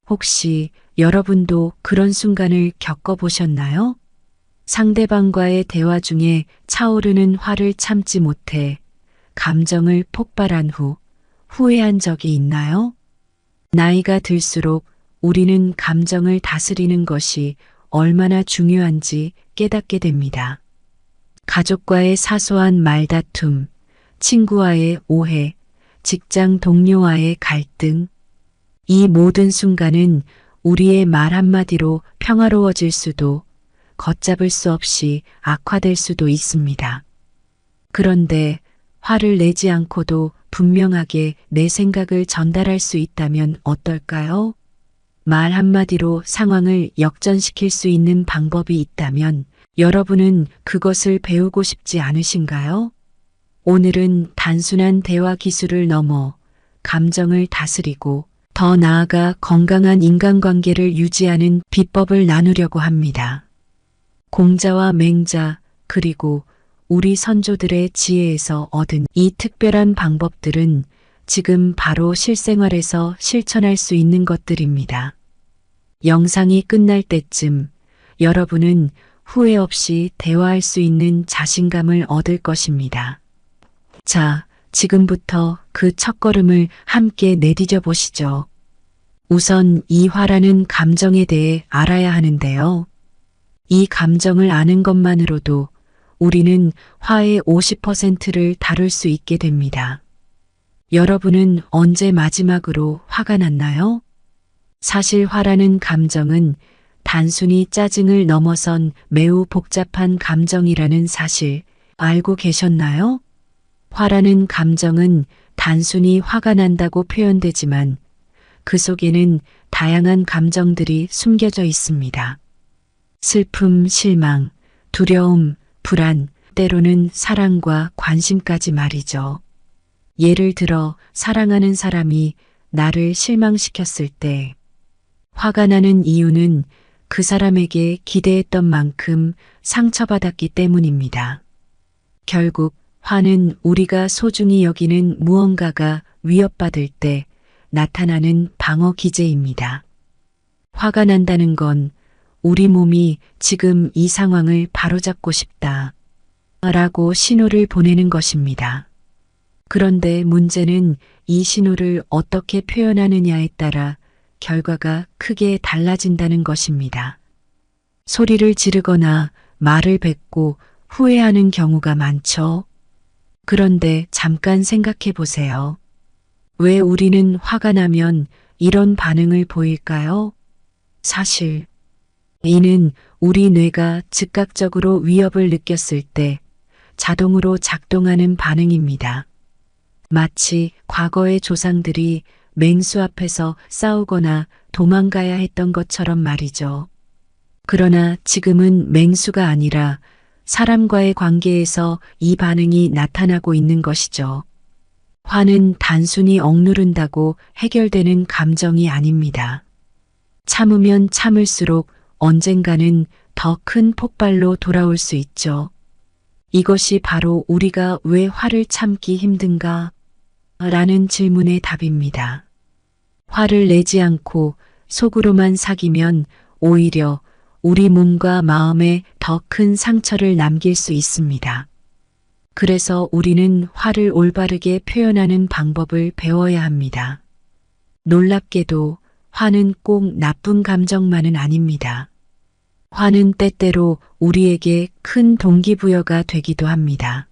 혹시 여러분도 그런 순간을 겪어보셨나요? 상대방과의 대화 중에 차오르는 화를 참지 못해 감정을 폭발한 후 후회한 적이 있나요? 나이가 들수록 우리는 감정을 다스리는 것이 얼마나 중요한지 깨닫게 됩니다. 가족과의 사소한 말다툼, 친구와의 오해, 직장 동료와의 갈등, 이 모든 순간은 우리의 말 한마디로 평화로워질 수도 걷잡을 수 없이 악화될 수도 있습니다. 그런데 화를 내지 않고도 분명하게 내 생각을 전달할 수 있다면 어떨까요? 말 한마디로 상황을 역전시킬 수 있는 방법이 있다면 여러분은 그것을 배우고 싶지 않으신가요? 오늘은 단순한 대화 기술을 넘어 감정을 다스리고 더 나아가 건강한 인간관계를 유지하는 비법을 나누려고 합니다. 공자와 맹자 그리고 우리 선조들의 지혜에서 얻은 이 특별한 방법들은 지금 바로 실생활에서 실천할 수 있는 것들입니다. 영상이 끝날 때쯤 여러분은 후회 없이 대화할 수 있는 자신감을 얻을 것입니다. 자, 지금부터 그 첫걸음을 함께 내디뎌 보시죠. 우선 이 화라는 감정에 대해 알아야 하는데요. 이 감정을 아는 것만으로도 우리는 화의 50%를 다룰 수 있게 됩니다. 여러분은 언제 마지막으로 화가 났나요? 사실 화라는 감정은 단순히 짜증을 넘어선 매우 복잡한 감정이라는 사실 알고 계셨나요? 화라는 감정은 단순히 화가 난다고 표현되지만 그 속에는 다양한 감정들이 숨겨져 있습니다. 슬픔, 실망, 두려움, 불안, 때로는 사랑과 관심까지 말이죠. 예를 들어 사랑하는 사람이 나를 실망시켰을 때 화가 나는 이유는 그 사람에게 기대했던 만큼 상처받았기 때문입니다. 결국 화는 우리가 소중히 여기는 무언가가 위협받을 때 나타나는 방어 기제입니다. 화가 난다는 건 우리 몸이 지금 이 상황을 바로잡고 싶다 라고 신호를 보내는 것입니다. 그런데 문제는 이 신호를 어떻게 표현하느냐에 따라 결과가 크게 달라진다는 것입니다. 소리를 지르거나 말을 뱉고 후회하는 경우가 많죠. 그런데 잠깐 생각해 보세요. 왜 우리는 화가 나면 이런 반응을 보일까요? 사실 이는 우리 뇌가 즉각적으로 위협을 느꼈을 때 자동으로 작동하는 반응입니다. 마치 과거의 조상들이 맹수 앞에서 싸우거나 도망가야 했던 것처럼 말이죠. 그러나 지금은 맹수가 아니라 사람과의 관계에서 이 반응이 나타나고 있는 것이죠. 화는 단순히 억누른다고 해결되는 감정이 아닙니다. 참으면 참을수록 언젠가는 더 큰 폭발로 돌아올 수 있죠. 이것이 바로 우리가 왜 화를 참기 힘든가? 라는 질문의 답입니다. 화를 내지 않고 속으로만 사귀면 오히려 우리 몸과 마음에 더 큰 상처를 남길 수 있습니다. 그래서 우리는 화를 올바르게 표현하는 방법을 배워야 합니다. 놀랍게도 화는 꼭 나쁜 감정만은 아닙니다. 화는 때때로 우리에게 큰 동기부여가 되기도 합니다.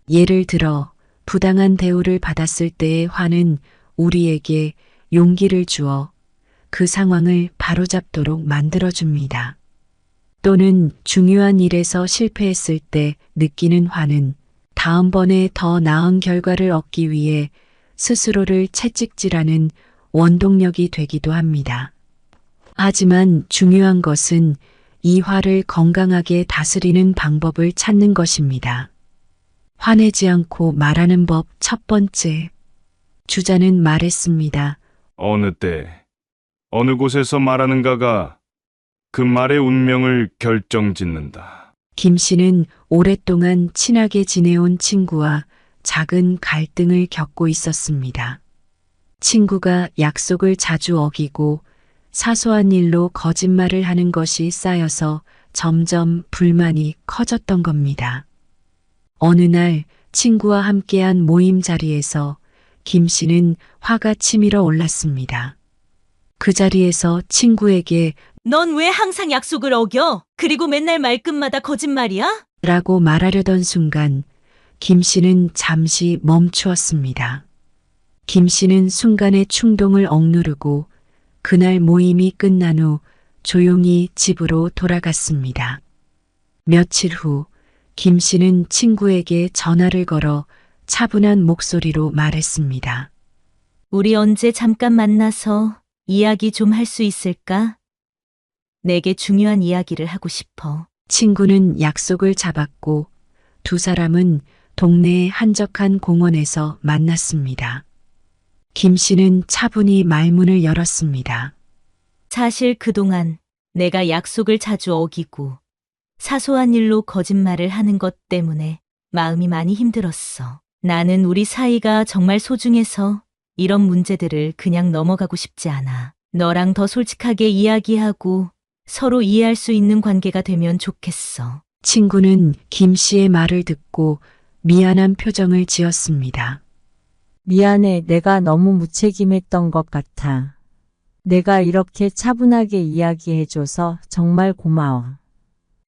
예를 들어 부당한 대우를 받았을 때의 화는 우리에게 용기를 주어 그 상황을 바로잡도록 만들어줍니다. 또는 중요한 일에서 실패했을 때 느끼는 화는 다음번에 더 나은 결과를 얻기 위해 스스로를 채찍질하는 원동력이 되기도 합니다. 하지만 중요한 것은 이 화를 건강하게 다스리는 방법을 찾는 것입니다. 화내지 않고 말하는 법 첫 번째. 주자는 말했습니다. 어느 때, 어느 곳에서 말하는가가 그 말의 운명을 결정짓는다. 김 씨는 오랫동안 친하게 지내온 친구와 작은 갈등을 겪고 있었습니다. 친구가 약속을 자주 어기고 사소한 일로 거짓말을 하는 것이 쌓여서 점점 불만이 커졌던 겁니다. 어느 날 친구와 함께한 모임 자리에서 김 씨는 화가 치밀어 올랐습니다. 그 자리에서 친구에게 넌 왜 항상 약속을 어겨? 그리고 맨날 말끝마다 거짓말이야? 라고 말하려던 순간 김 씨는 잠시 멈추었습니다. 김 씨는 순간의 충동을 억누르고 그날 모임이 끝난 후 조용히 집으로 돌아갔습니다. 며칠 후 김 씨는 친구에게 전화를 걸어 차분한 목소리로 말했습니다. 우리 언제 잠깐 만나서 이야기 좀 할 수 있을까? 내게 중요한 이야기를 하고 싶어. 친구는 약속을 잡았고 두 사람은 동네의 한적한 공원에서 만났습니다. 김 씨는 차분히 말문을 열었습니다. 사실 그동안 내가 약속을 자주 어기고 사소한 일로 거짓말을 하는 것 때문에 마음이 많이 힘들었어. 나는 우리 사이가 정말 소중해서 이런 문제들을 그냥 넘어가고 싶지 않아. 너랑 더 솔직하게 이야기하고 서로 이해할 수 있는 관계가 되면 좋겠어. 친구는 김 씨의 말을 듣고 미안한 표정을 지었습니다. 미안해, 내가 너무 무책임했던 것 같아. 내가 이렇게 차분하게 이야기해줘서 정말 고마워.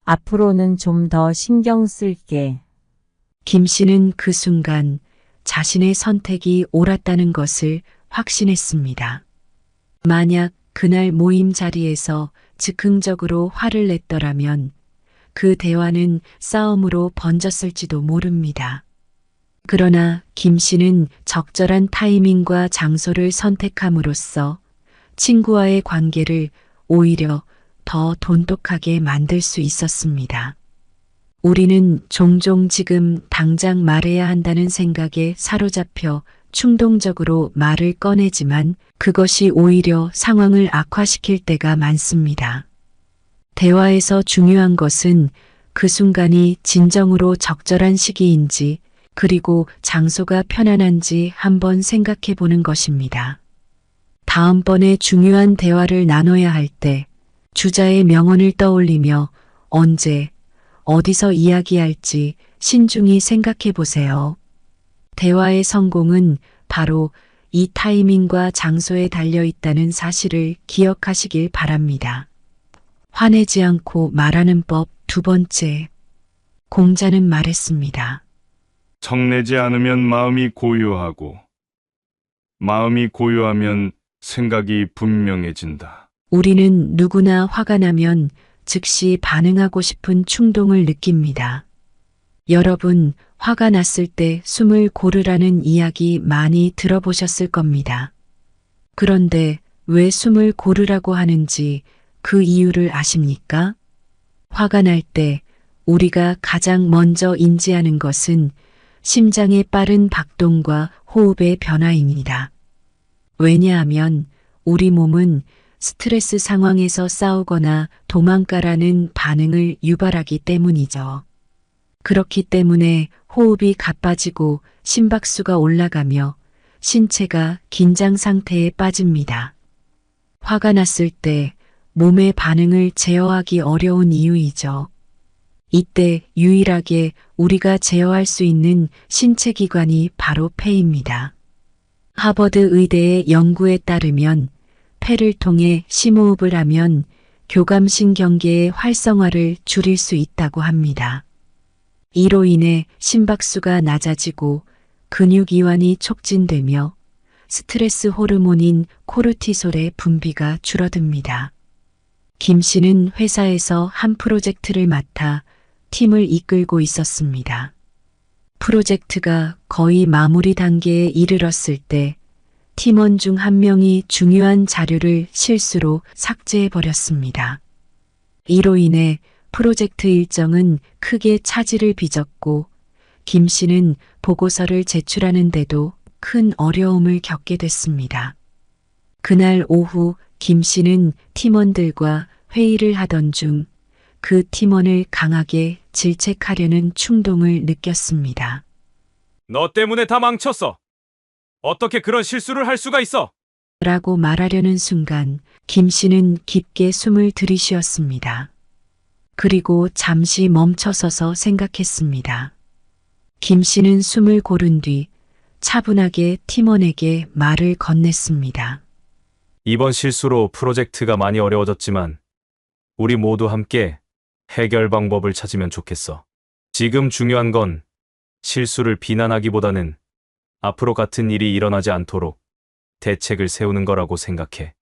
앞으로는 좀 더 신경 쓸게. 김 씨는 그 순간 자신의 선택이 옳았다는 것을 확신했습니다. 만약 그날 모임 자리에서 즉흥적으로 화를 냈더라면 그 대화는 싸움으로 번졌을지도 모릅니다. 그러나 김 씨는 적절한 타이밍과 장소를 선택함으로써 친구와의 관계를 오히려 더 돈독하게 만들 수 있었습니다. 우리는 종종 지금 당장 말해야 한다는 생각에 사로잡혀 충동적으로 말을 꺼내지만 그것이 오히려 상황을 악화시킬 때가 많습니다. 대화에서 중요한 것은 그 순간이 진정으로 적절한 시기인지 그리고 장소가 편안한지 한번 생각해 보는 것입니다. 다음번에 중요한 대화를 나눠야 할 때 주자의 명언을 떠올리며 언제, 어디서 이야기할지 신중히 생각해 보세요. 대화의 성공은 바로 이 타이밍과 장소에 달려 있다는 사실을 기억하시길 바랍니다. 화내지 않고 말하는 법 두 번째. 공자는 말했습니다. 성내지 않으면 마음이 고요하고 마음이 고요하면 생각이 분명해진다. 우리는 누구나 화가 나면 즉시 반응하고 싶은 충동을 느낍니다. 여러분, 화가 났을 때 숨을 고르라는 이야기 많이 들어보셨을 겁니다. 그런데 왜 숨을 고르라고 하는지 그 이유를 아십니까? 화가 날 때 우리가 가장 먼저 인지하는 것은 심장의 빠른 박동과 호흡의 변화입니다. 왜냐하면 우리 몸은 스트레스 상황에서 싸우거나 도망가라는 반응을 유발하기 때문이죠. 그렇기 때문에 호흡이 가빠지고 심박수가 올라가며 신체가 긴장 상태에 빠집니다. 화가 났을 때 몸의 반응을 제어하기 어려운 이유이죠. 이때 유일하게 우리가 제어할 수 있는 신체 기관이 바로 폐입니다. 하버드 의대의 연구에 따르면 폐를 통해 심호흡을 하면 교감신경계의 활성화를 줄일 수 있다고 합니다. 이로 인해 심박수가 낮아지고 근육이완이 촉진되며 스트레스 호르몬인 코르티솔의 분비가 줄어듭니다. 김 씨는 회사에서 한 프로젝트를 맡아 팀을 이끌고 있었습니다. 프로젝트가 거의 마무리 단계에 이르렀을 때 팀원 중 한 명이 중요한 자료를 실수로 삭제해 버렸습니다. 이로 인해 프로젝트 일정은 크게 차질을 빚었고 김 씨는 보고서를 제출하는데도 큰 어려움을 겪게 됐습니다. 그날 오후 김 씨는 팀원들과 회의를 하던 중 그 팀원을 강하게 질책하려는 충동을 느꼈습니다. 너 때문에 다 망쳤어. 어떻게 그런 실수를 할 수가 있어? 라고 말하려는 순간 김 씨는 깊게 숨을 들이쉬었습니다. 그리고 잠시 멈춰서서 생각했습니다. 김 씨는 숨을 고른 뒤 차분하게 팀원에게 말을 건넸습니다. 이번 실수로 프로젝트가 많이 어려워졌지만 우리 모두 함께 해결 방법을 찾으면 좋겠어. 지금 중요한 건 실수를 비난하기보다는 앞으로 같은 일이 일어나지 않도록 대책을 세우는 거라고 생각해.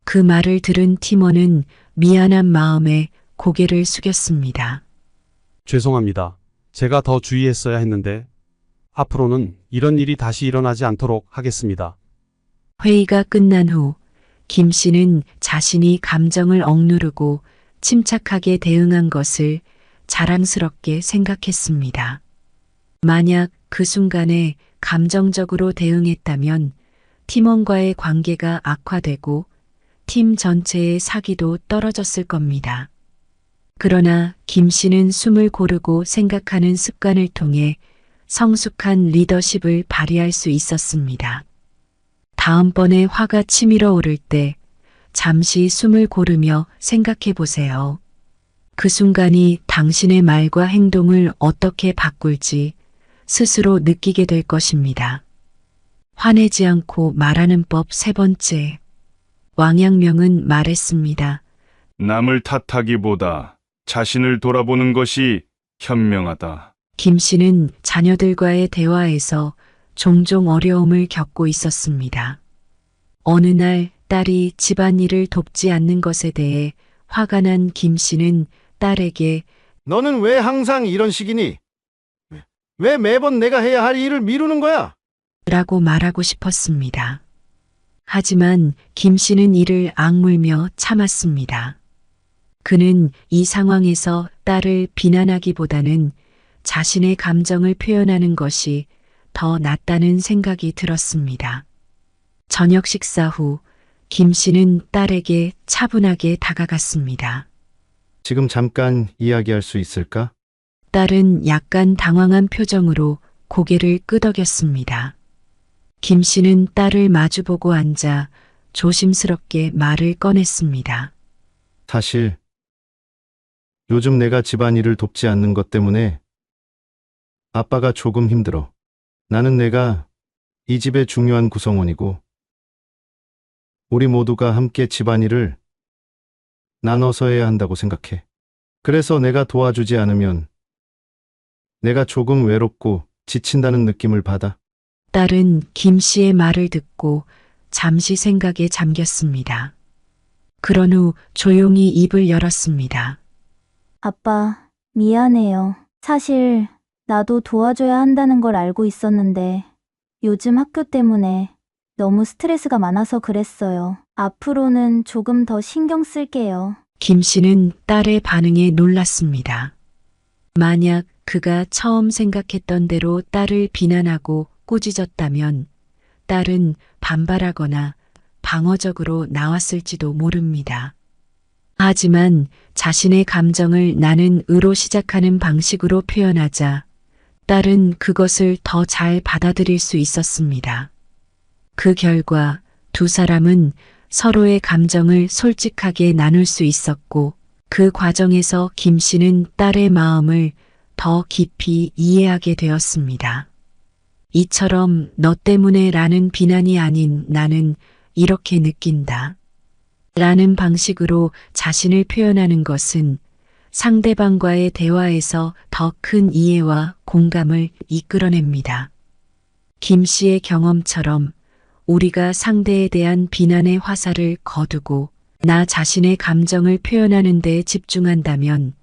그 말을 들은 팀원은 미안한 마음에 고개를 숙였습니다. 죄송합니다. 제가 더 주의했어야 했는데 앞으로는 이런 일이 다시 일어나지 않도록 하겠습니다. 회의가 끝난 후 김 씨는 자신이 감정을 억누르고 침착하게 대응한 것을 자랑스럽게 생각했습니다. 만약 그 순간에 감정적으로 대응했다면 팀원과의 관계가 악화되고 팀 전체의 사기도 떨어졌을 겁니다. 그러나 김 씨는 숨을 고르고 생각하는 습관을 통해 성숙한 리더십을 발휘할 수 있었습니다. 다음번에 화가 치밀어 오를 때 잠시 숨을 고르며 생각해 보세요. 그 순간이 당신의 말과 행동을 어떻게 바꿀지 스스로 느끼게 될 것입니다. 화내지 않고 말하는 법 세 번째. 왕양명은 말했습니다. 남을 탓하기보다 자신을 돌아보는 것이 현명하다. 김 씨는 자녀들과의 대화에서 종종 어려움을 겪고 있었습니다. 어느 날 딸이 집안일을 돕지 않는 것에 대해 화가 난 김 씨는 딸에게 너는 왜 항상 이런 식이니? 왜 매번 내가 해야 할 일을 미루는 거야? 라고 말하고 싶었습니다. 하지만 김 씨는 이를 악물며 참았습니다. 그는 이 상황에서 딸을 비난하기보다는 자신의 감정을 표현하는 것이 더 낫다는 생각이 들었습니다. 저녁 식사 후 김 씨는 딸에게 차분하게 다가갔습니다. 지금 잠깐 이야기할 수 있을까? 딸은 약간 당황한 표정으로 고개를 끄덕였습니다. 김 씨는 딸을 마주보고 앉아 조심스럽게 말을 꺼냈습니다. 사실 요즘 내가 집안일을 돕지 않는 것 때문에 아빠가 조금 힘들어. 나는 내가 이 집의 중요한 구성원이고 우리 모두가 함께 집안일을 나눠서 해야 한다고 생각해. 그래서 내가 도와주지 않으면 내가 조금 외롭고 지친다는 느낌을 받아. 딸은 김 씨의 말을 듣고 잠시 생각에 잠겼습니다. 그런 후 조용히 입을 열었습니다. 아빠, 미안해요. 사실 나도 도와줘야 한다는 걸 알고 있었는데 요즘 학교 때문에 너무 스트레스가 많아서 그랬어요. 앞으로는 조금 더 신경 쓸게요. 김 씨는 딸의 반응에 놀랐습니다. 만약 그가 처음 생각했던 대로 딸을 비난하고 꾸짖었다면 딸은 반발하거나 방어적으로 나왔을지도 모릅니다. 하지만 자신의 감정을 나는 으로 시작하는 방식으로 표현하자 딸은 그것을 더 잘 받아들일 수 있었습니다. 그 결과 두 사람은 서로의 감정을 솔직하게 나눌 수 있었고 그 과정에서 김 씨는 딸의 마음을 더 깊이 이해하게 되었습니다. 이처럼 너 때문에 라는 비난이 아닌 나는 이렇게 느낀다. 라는 방식으로 자신을 표현하는 것은 상대방과의 대화에서 더 큰 이해와 공감을 이끌어냅니다. 김 씨의 경험처럼 우리가 상대에 대한 비난의 화살을 거두고 나 자신의 감정을 표현하는 데 집중한다면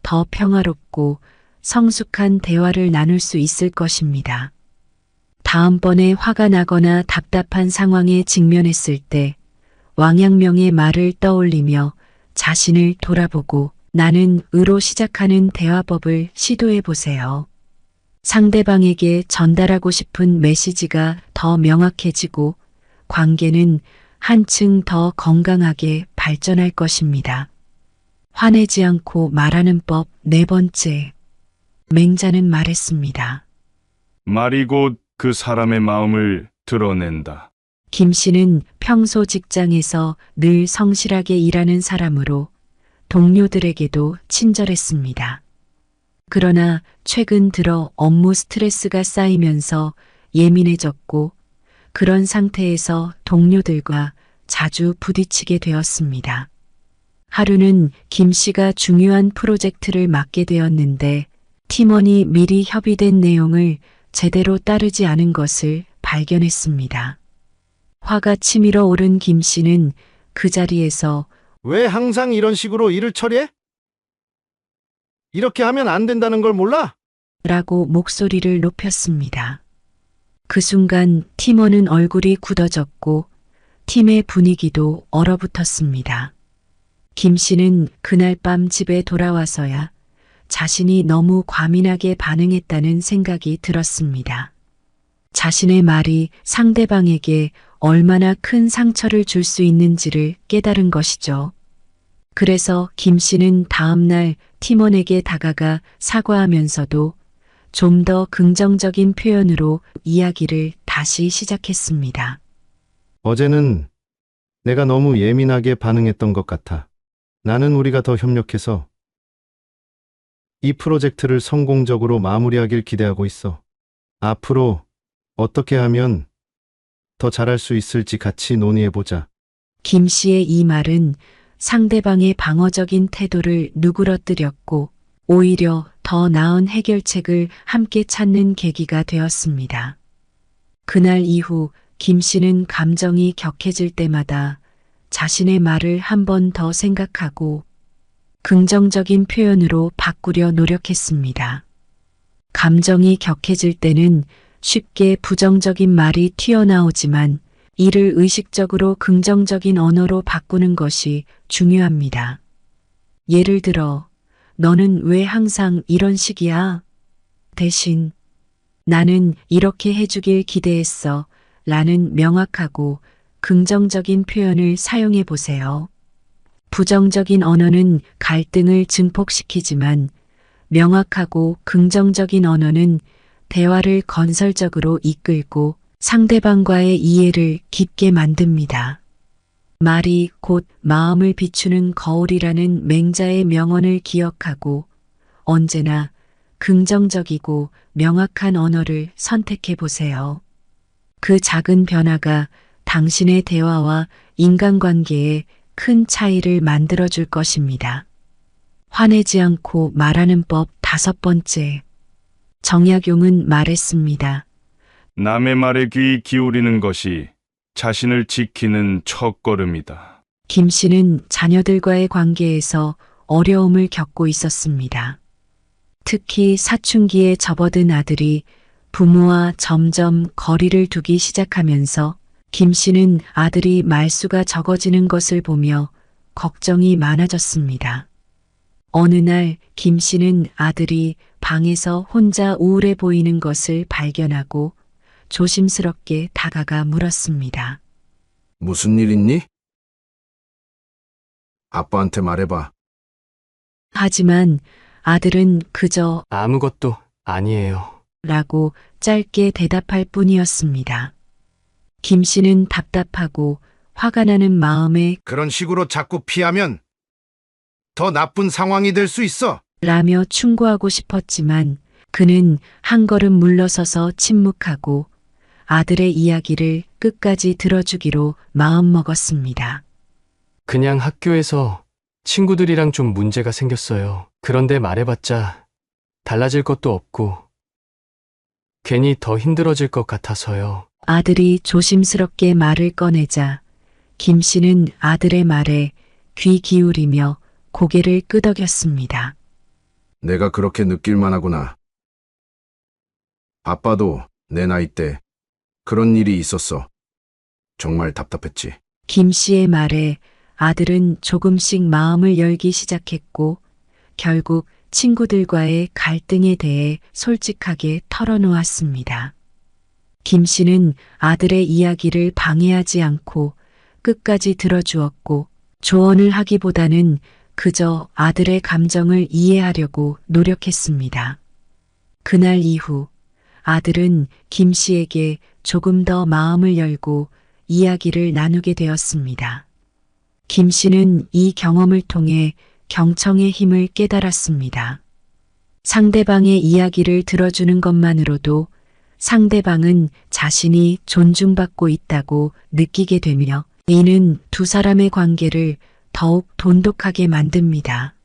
더 평화롭고 성숙한 대화를 나눌 수 있을 것입니다. 다음번에 화가 나거나 답답한 상황에 직면했을 때 왕양명의 말을 떠올리며 자신을 돌아보고 나는 으로 시작하는 대화법을 시도해 보세요. 상대방에게 전달하고 싶은 메시지가 더 명확해지고 관계는 한층 더 건강하게 발전할 것입니다. 화내지 않고 말하는 법 네 번째. 맹자는 말했습니다. 말이 곧 그 사람의 마음을 드러낸다. 김 씨는 평소 직장에서 늘 성실하게 일하는 사람으로 동료들에게도 친절했습니다. 그러나 최근 들어 업무 스트레스가 쌓이면서 예민해졌고 그런 상태에서 동료들과 자주 부딪히게 되었습니다. 하루는 김 씨가 중요한 프로젝트를 맡게 되었는데 팀원이 미리 협의된 내용을 제대로 따르지 않은 것을 발견했습니다. 화가 치밀어 오른 김 씨는 그 자리에서 왜 항상 이런 식으로 일을 처리해? 이렇게 하면 안 된다는 걸 몰라? 라고 목소리를 높였습니다. 그 순간 팀원은 얼굴이 굳어졌고 팀의 분위기도 얼어붙었습니다. 김 씨는 그날 밤 집에 돌아와서야 자신이 너무 과민하게 반응했다는 생각이 들었습니다. 자신의 말이 상대방에게 얼마나 큰 상처를 줄 수 있는지를 깨달은 것이죠. 그래서 김 씨는 다음날 팀원에게 다가가 사과하면서도 좀 더 긍정적인 표현으로 이야기를 다시 시작했습니다. 어제는 내가 너무 예민하게 반응했던 것 같아. 나는 우리가 더 협력해서 이 프로젝트를 성공적으로 마무리하길 기대하고 있어. 앞으로 어떻게 하면 더 잘할 수 있을지 같이 논의해보자. 김 씨의 이 말은 상대방의 방어적인 태도를 누그러뜨렸고 오히려 더 나은 해결책을 함께 찾는 계기가 되었습니다. 그날 이후 김 씨는 감정이 격해질 때마다 자신의 말을 한 번 더 생각하고 긍정적인 표현으로 바꾸려 노력했습니다. 감정이 격해질 때는 쉽게 부정적인 말이 튀어나오지만 이를 의식적으로 긍정적인 언어로 바꾸는 것이 중요합니다. 예를 들어, 너는 왜 항상 이런 식이야? 대신, 나는 이렇게 해주길 기대했어. 라는 명확하고 긍정적인 표현을 사용해 보세요. 부정적인 언어는 갈등을 증폭시키지만 명확하고 긍정적인 언어는 대화를 건설적으로 이끌고 상대방과의 이해를 깊게 만듭니다. 말이 곧 마음을 비추는 거울이라는 맹자의 명언을 기억하고 언제나 긍정적이고 명확한 언어를 선택해 보세요. 그 작은 변화가 당신의 대화와 인간관계에 큰 차이를 만들어줄 것입니다. 화내지 않고 말하는 법 5번째. 정약용은 말했습니다. 남의 말에 귀 기울이는 것이 자신을 지키는 첫걸음이다. 김 씨는 자녀들과의 관계에서 어려움을 겪고 있었습니다. 특히 사춘기에 접어든 아들이 부모와 점점 거리를 두기 시작하면서 김 씨는 아들이 말수가 적어지는 것을 보며 걱정이 많아졌습니다. 어느 날 김 씨는 아들이 방에서 혼자 우울해 보이는 것을 발견하고 조심스럽게 다가가 물었습니다. 무슨 일 있니? 아빠한테 말해봐. 하지만 아들은 그저 아무것도 아니에요. 라고 짧게 대답할 뿐이었습니다. 김 씨는 답답하고 화가 나는 마음에 그런 식으로 자꾸 피하면 더 나쁜 상황이 될 수 있어. 라며 충고하고 싶었지만 그는 한 걸음 물러서서 침묵하고 아들의 이야기를 끝까지 들어주기로 마음먹었습니다. 그냥 학교에서 친구들이랑 좀 문제가 생겼어요. 그런데 말해봤자 달라질 것도 없고 괜히 더 힘들어질 것 같아서요. 아들이 조심스럽게 말을 꺼내자 김 씨는 아들의 말에 귀 기울이며 고개를 끄덕였습니다. 내가 그렇게 느낄만 하구나. 아빠도 내 나이 때 그런 일이 있었어. 정말 답답했지. 김 씨의 말에 아들은 조금씩 마음을 열기 시작했고 결국 친구들과의 갈등에 대해 솔직하게 털어놓았습니다. 김 씨는 아들의 이야기를 방해하지 않고 끝까지 들어주었고 조언을 하기보다는 그저 아들의 감정을 이해하려고 노력했습니다. 그날 이후 아들은 김 씨에게 조금 더 마음을 열고 이야기를 나누게 되었습니다. 김 씨는 이 경험을 통해 경청의 힘을 깨달았습니다. 상대방의 이야기를 들어주는 것만으로도 상대방은 자신이 존중받고 있다고 느끼게 되며 이는 두 사람의 관계를 더욱 돈독하게 만듭니다.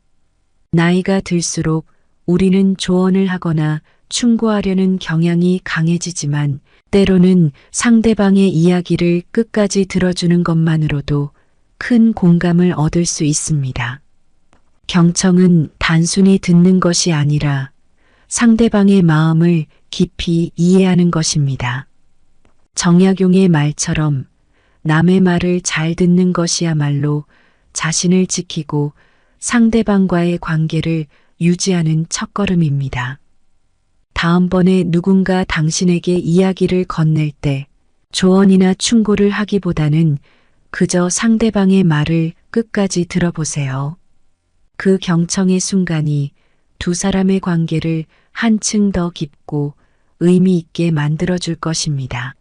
나이가 들수록 우리는 조언을 하거나 충고하려는 경향이 강해지지만 때로는 상대방의 이야기를 끝까지 들어주는 것만으로도 큰 공감을 얻을 수 있습니다. 경청은 단순히 듣는 것이 아니라 상대방의 마음을 깊이 이해하는 것입니다. 정약용의 말처럼 남의 말을 잘 듣는 것이야말로 자신을 지키고 상대방과의 관계를 유지하는 첫걸음입니다. 다음번에 누군가 당신에게 이야기를 건넬 때 조언이나 충고를 하기보다는 그저 상대방의 말을 끝까지 들어보세요. 그 경청의 순간이 두 사람의 관계를 한층 더 깊고 의미 있게 만들어줄 것입니다.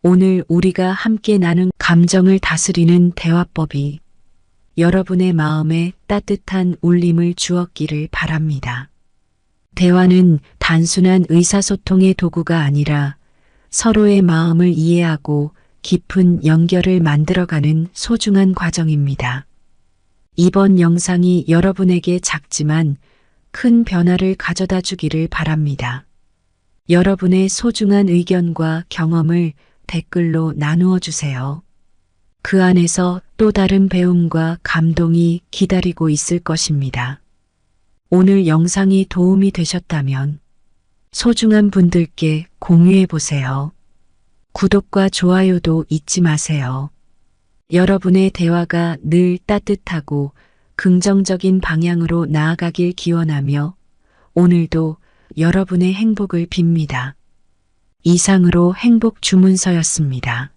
오늘 우리가 함께 나눈 감정을 다스리는 대화법이 여러분의 마음에 따뜻한 울림을 주었기를 바랍니다. 대화는 단순한 의사소통의 도구가 아니라 서로의 마음을 이해하고 깊은 연결을 만들어가는 소중한 과정입니다. 이번 영상이 여러분에게 작지만 큰 변화를 가져다 주기를 바랍니다. 여러분의 소중한 의견과 경험을 댓글로 나누어 주세요. 그 안에서 또 다른 배움과 감동이 기다리고 있을 것입니다. 오늘 영상이 도움이 되셨다면 소중한 분들께 공유해 보세요. 구독과 좋아요도 잊지 마세요. 여러분의 대화가 늘 따뜻하고 긍정적인 방향으로 나아가길 기원하며 오늘도 여러분의 행복을 빕니다. 이상으로 행복 주문서였습니다.